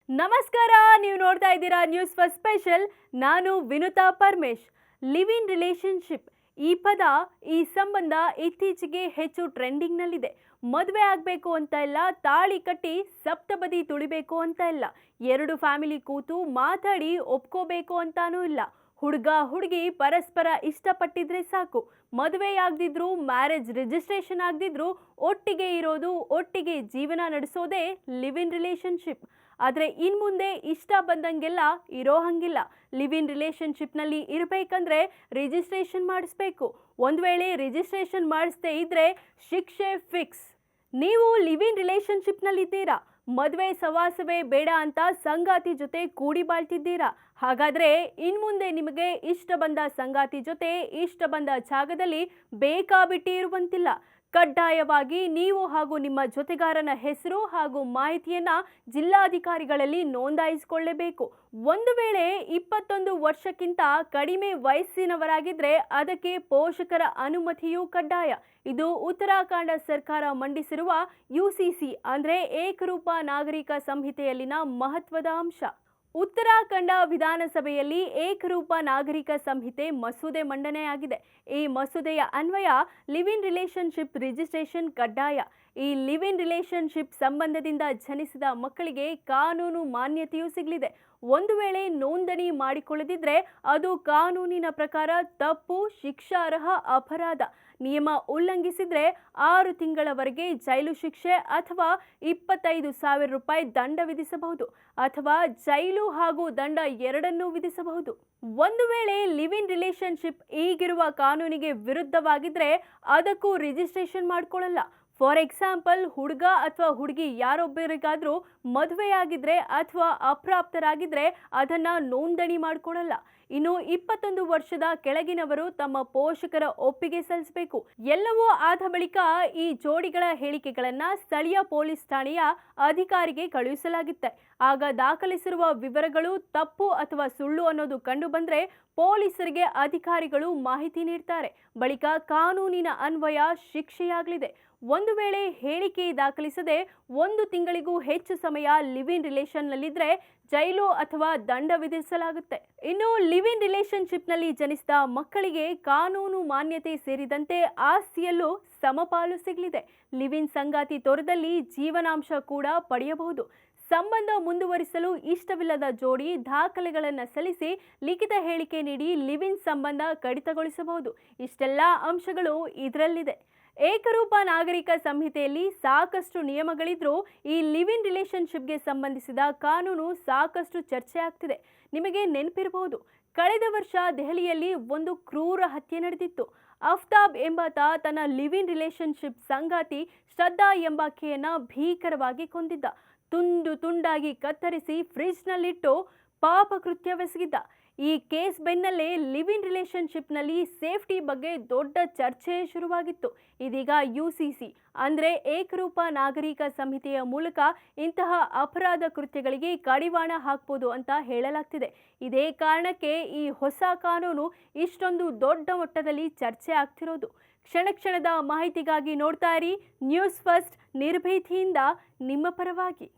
ನಮಸ್ಕಾರ, ನೀವು ನೋಡ್ತಾ ಇದ್ದೀರಾ ನ್ಯೂಸ್ ಫಸ್ಟ್ ಸ್ಪೆಷಲ್. ನಾನು Vinutha Paramesh. Live in relationship ಈ ಪದ, ಈ ಸಂಬಂಧ ಇತ್ತೀಚೆಗೆ ಹೆಚ್ಚು ಟ್ರೆಂಡಿಂಗ್ನಲ್ಲಿದೆ. ಮದುವೆ ಆಗಬೇಕು ಅಂತ ಇಲ್ಲ, ತಾಳಿ ಕಟ್ಟಿ ಸಪ್ತಪದಿ ತುಳಿಬೇಕು ಅಂತ ಇಲ್ಲ, ಎರಡು ಫ್ಯಾಮಿಲಿ ಕೂತು ಮಾತಾಡಿ ಒಪ್ಕೋಬೇಕು ಅಂತಾನೂ ಇಲ್ಲ. ಹುಡುಗ ಹುಡುಗಿ ಪರಸ್ಪರ ಇಷ್ಟಪಟ್ಟಿದ್ರೆ ಸಾಕು. ಮದುವೆಯಾಗದಿದ್ರು, ಮ್ಯಾರೇಜ್ ರಿಜಿಸ್ಟ್ರೇಷನ್ ಆಗದಿದ್ರು ಒಟ್ಟಿಗೆ ಇರೋದು, ಒಟ್ಟಿಗೆ ಜೀವನ ನಡೆಸೋದೇ ಲಿವ್ ಇನ್ ರಿಲೇಶನ್ಶಿಪ್. ಆದರೆ ಇನ್ಮುಂದೆ ಇಷ್ಟ ಬಂದಂಗೆಲ್ಲ ಇರೋ ಹಂಗಿಲ್ಲ. ಲಿವ್ ಇನ್ ರಿಲೇಶನ್ಶಿಪ್ನಲ್ಲಿ ಇರಬೇಕಂದ್ರೆ ರಿಜಿಸ್ಟ್ರೇಷನ್ ಮಾಡಿಸ್ಬೇಕು. ಒಂದು ವೇಳೆ ರಿಜಿಸ್ಟ್ರೇಷನ್ ಮಾಡಿಸದೇ ಇದ್ರೆ ಶಿಕ್ಷೆ ಫಿಕ್ಸ್. ನೀವು ಲಿವ್ ಇನ್ ರಿಲೇಶನ್ಶಿಪ್ನಲ್ಲಿದ್ದೀರಾ, ಮದುವೆ ಸವಾಸವೇ ಬೇಡ ಅಂತ ಸಂಗಾತಿ ಜೊತೆ ಕೂಡಿ ಬಾಳ್ತಿದ್ದೀರಾ. ಹಾಗಾದ್ರೆ ಇನ್ಮುಂದೆ ನಿಮಗೆ ಇಷ್ಟ ಬಂದ ಸಂಗಾತಿ ಜೊತೆ ಇಷ್ಟ ಬಂದ ಜಾಗದಲ್ಲಿ ಬೇಕಾಬಿಟ್ಟಿ ಇರುವಂತಿಲ್ಲ. ಕಡ್ಡಾಯವಾಗಿ ನೀವು ಹಾಗೂ ನಿಮ್ಮ ಜೊತೆಗಾರನ ಹೆಸರು ಹಾಗೂ ಮಾಹಿತಿಯನ್ನ ಜಿಲ್ಲಾಧಿಕಾರಿಗಳಲ್ಲಿ ನೋಂದಾಯಿಸಿಕೊಳ್ಳಬೇಕು. ಒಂದು ವೇಳೆ 21 ವರ್ಷಕ್ಕಿಂತ ಕಡಿಮೆ ವಯಸ್ಸಿನವರಾಗಿದ್ರೆ ಅದಕ್ಕೆ ಪೋಷಕರ ಅನುಮತಿಯೂ ಕಡ್ಡಾಯ. ಇದು ಉತ್ತರಾಖಂಡ ಸರ್ಕಾರ ಮಂಡಿಸಿರುವ ಯುಸಿಸಿ ಅಂದ್ರೆ ಏಕರೂಪ ನಾಗರಿಕ ಸಂಹಿತೆಯಲ್ಲಿನ ಮಹತ್ವದ ಅಂಶ. ಉತ್ತರಾಖಂಡ ವಿಧಾನಸಭೆಯಲ್ಲಿ ಏಕರೂಪ ನಾಗರಿಕ ಸಂಹಿತೆ ಮಸೂದೆ ಮಂಡನೆಯಾಗಿದೆ. ಈ ಮಸೂದೆಯ ಅನ್ವಯ ಲಿವ್ ಇನ್ ರಿಲೇಶನ್ಶಿಪ್ ರಿಜಿಸ್ಟ್ರೇಷನ್ ಕಡ್ಡಾಯ. ಈ ಲಿವ್ ಇನ್ ರಿಲೇಶನ್ಶಿಪ್ ಸಂಬಂಧದಿಂದ ಜನಿಸಿದ ಮಕ್ಕಳಿಗೆ ಕಾನೂನು ಮಾನ್ಯತೆಯೂ ಸಿಗಲಿದೆ. ಒಂದು ವೇಳೆ ನೋಂದಣಿ ಮಾಡಿಕೊಳ್ಳದಿದ್ರೆ ಅದು ಕಾನೂನಿನ ಪ್ರಕಾರ ತಪ್ಪು, ಶಿಕ್ಷಾರ್ಹ ಅಪರಾಧ. ನಿಯಮ ಉಲ್ಲಂಘಿಸಿದ್ರೆ 6 ತಿಂಗಳವರೆಗೆ ಜೈಲು ಶಿಕ್ಷೆ ಅಥವಾ 25,000 ರೂಪಾಯಿ ದಂಡ ವಿಧಿಸಬಹುದು, ಅಥವಾ ಜೈಲು ಹಾಗೂ ದಂಡ ಎರಡನ್ನೂ ವಿಧಿಸಬಹುದು. ಒಂದು ವೇಳೆ ಲಿವ್ ಇನ್ ರಿಲೇಶನ್ಶಿಪ್ ಈಗಿರುವ ಕಾನೂನಿಗೆ ವಿರುದ್ಧವಾಗಿದ್ರೆ ಅದಕ್ಕೂ ರಿಜಿಸ್ಟ್ರೇಷನ್ ಮಾಡ್ಕೊಳ್ಳಲ್ಲ. ಫಾರ್ ಎಕ್ಸಾಂಪಲ್, ಹುಡುಗ ಅಥವಾ ಹುಡುಗಿ ಯಾರೊಬ್ಬರಿಗಾದ್ರೂ ಮದುವೆಯಾಗಿದ್ರೆ ಅಥವಾ ಅಪ್ರಾಪ್ತರಾಗಿದ್ರೆ ಅದನ್ನ ನೋಂದಣಿ ಮಾಡ್ಕೊಳ್ಳಲ್ಲ. ಇನ್ನು 21 ವರ್ಷದ ಕೆಳಗಿನವರು ತಮ್ಮ ಪೋಷಕರ ಒಪ್ಪಿಗೆ ಸಲ್ಲಿಸಬೇಕು. ಎಲ್ಲವೂ ಆದ ಬಳಿಕ ಈ ಜೋಡಿಗಳ ಹೇಳಿಕೆಗಳನ್ನ ಸ್ಥಳೀಯ ಪೊಲೀಸ್ ಠಾಣೆಯ ಅಧಿಕಾರಿಗೆ ಕಳುಹಿಸಲಾಗುತ್ತೆ. ಆಗ ದಾಖಲಿಸಿರುವ ವಿವರಗಳು ತಪ್ಪು ಅಥವಾ ಸುಳ್ಳು ಅನ್ನೋದು ಕಂಡು ಬಂದ್ರೆ ಪೊಲೀಸರಿಗೆ ಅಧಿಕಾರಿಗಳು ಮಾಹಿತಿ ನೀಡ್ತಾರೆ. ಬಳಿಕ ಕಾನೂನಿನ ಅನ್ವಯ ಶಿಕ್ಷೆಯಾಗಲಿದೆ. ಒಂದು ವೇಳೆ ಹೇಳಿಕೆ ದಾಖಲಿಸದೆ 1 ತಿಂಗಳಿಗೂ ಹೆಚ್ಚು ಸಮಯ ಲಿವ್ ಇನ್ ರಿಲೇಶನ್ನಲ್ಲಿದ್ರೆ ಜೈಲು ಅಥವಾ ದಂಡ ವಿಧಿಸಲಾಗುತ್ತೆ. ಇನ್ನು ಲಿವ್ ಇನ್ ರಿಲೇಶನ್ಶಿಪ್ನಲ್ಲಿ ಜನಿಸಿದ ಮಕ್ಕಳಿಗೆ ಕಾನೂನು ಮಾನ್ಯತೆ ಸೇರಿದಂತೆ ಆಸ್ತಿಯಲ್ಲೂ ಸಮಪಾಲು ಸಿಗಲಿದೆ. ಲಿವ್ ಇನ್ ಸಂಗಾತಿ ತೋರದಲ್ಲಿ ಜೀವನಾಂಶ ಕೂಡ ಪಡೆಯಬಹುದು. ಸಂಬಂಧ ಮುಂದುವರಿಸಲು ಇಷ್ಟವಿಲ್ಲದ ಜೋಡಿ ದಾಖಲೆಗಳನ್ನು ಸಲ್ಲಿಸಿ ಲಿಖಿತ ಹೇಳಿಕೆ ನೀಡಿ ಲಿವ್ ಇನ್ ಸಂಬಂಧ ಕಡಿತಗೊಳಿಸಬಹುದು. ಇಷ್ಟೆಲ್ಲ ಅಂಶಗಳು ಇದರಲ್ಲಿದೆ. ಏಕರೂಪ ನಾಗರಿಕ ಸಂಹಿತೆಯಲ್ಲಿ ಸಾಕಷ್ಟು ನಿಯಮಗಳಿದ್ರೂ ಈ ಲಿವ್ ಇನ್ ರಿಲೇಶನ್ಶಿಪ್ಗೆ ಸಂಬಂಧಿಸಿದ ಕಾನೂನು ಸಾಕಷ್ಟು ಚರ್ಚೆ ಆಗ್ತಿದೆ. ನಿಮಗೆ ನೆನಪಿರಬಹುದು, ಕಳೆದ ವರ್ಷ ದೆಹಲಿಯಲ್ಲಿ ಒಂದು ಕ್ರೂರ ಹತ್ಯೆ ನಡೆದಿತ್ತು. ಅಫ್ತಾಬ್ ಎಂಬಾತ ತನ್ನ ಲಿವ್ ಇನ್ ರಿಲೇಶನ್ಶಿಪ್ ಸಂಗಾತಿ ಶ್ರದ್ಧಾ ಎಂಬಾಕೆಯನ್ನ ಭೀಕರವಾಗಿ ಕೊಂದಿದ್ದ. ತುಂಡು ತುಂಡಾಗಿ ಕತ್ತರಿಸಿ ಫ್ರಿಡ್ಜ್ನಲ್ಲಿಟ್ಟು ಪಾಪಕೃತ್ಯವೆಸಗಿದ್ದ. ಈ ಕೇಸ್ ಬೆನ್ನಲ್ಲೇ ಲಿವ್ ಇನ್ ರಿಲೇಶನ್ಶಿಪ್ನಲ್ಲಿ ಸೇಫ್ಟಿ ಬಗ್ಗೆ ದೊಡ್ಡ ಚರ್ಚೆ ಶುರುವಾಗಿತ್ತು. ಇದೀಗ ಯುಸಿಸಿ ಅಂದ್ರೆ ಏಕರೂಪ ನಾಗರಿಕ ಸಂಹಿತೆಯ ಮೂಲಕ ಇಂತಹ ಅಪರಾಧ ಕೃತ್ಯಗಳಿಗೆ ಕಡಿವಾಣ ಹಾಕಬಹುದು ಅಂತ ಹೇಳಲಾಗ್ತಿದೆ. ಇದೇ ಕಾರಣಕ್ಕೆ ಈ ಹೊಸ ಕಾನೂನು ಇಷ್ಟೊಂದು ದೊಡ್ಡ ಮಟ್ಟದಲ್ಲಿ ಚರ್ಚೆ ಆಗ್ತಿರೋದು. ಕ್ಷಣ ಕ್ಷಣದ ಮಾಹಿತಿಗಾಗಿ ನೋಡ್ತಾ ಇರಿ ನ್ಯೂಸ್ ಫಸ್ಟ್, ನಿರ್ಭೀತಿಯಿಂದ ನಿಮ್ಮ ಪರವಾಗಿ.